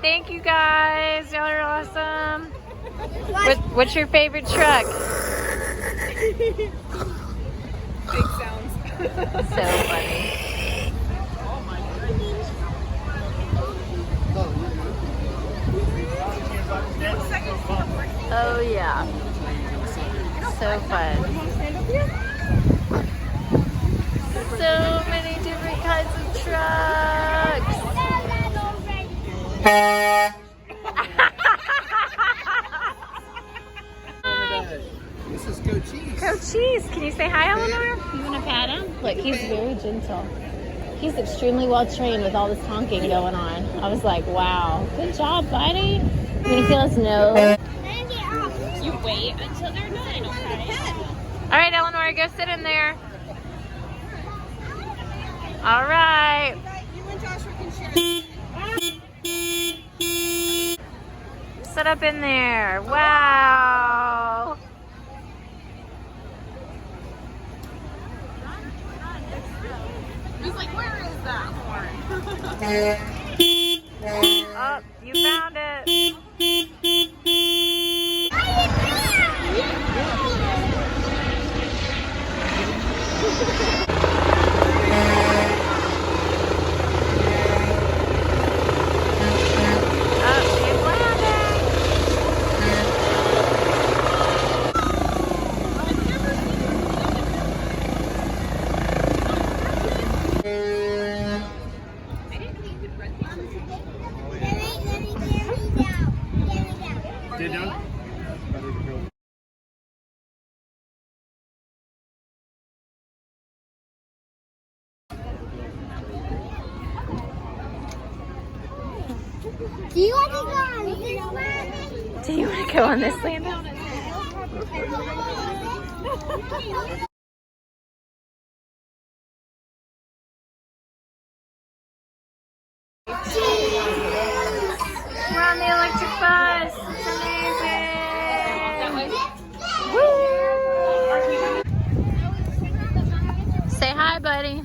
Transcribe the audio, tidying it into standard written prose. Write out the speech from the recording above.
Thank you guys. Y'all are awesome. What's your favorite truck? Big sounds. So funny. Oh yeah. So fun. So many different kinds of trucks. This is Cochise. Cochise, can you say hi, Eleanor? You want to pat him? Look, he's very gentle. He's extremely well trained with all this honking going on. I was like, wow, good job, buddy. You gonna feel his nose? You wait until they're done, okay? All right, Eleanor, go sit in there. All right. You and Joshua can share. Sit up in there. Wow. He's like, where is that horn? Oh, you found it. Did you? Do you want to go on this one? Do you want to go on this, Lando? We're on the electric bus. It's amazing. Woo! Say hi, buddy.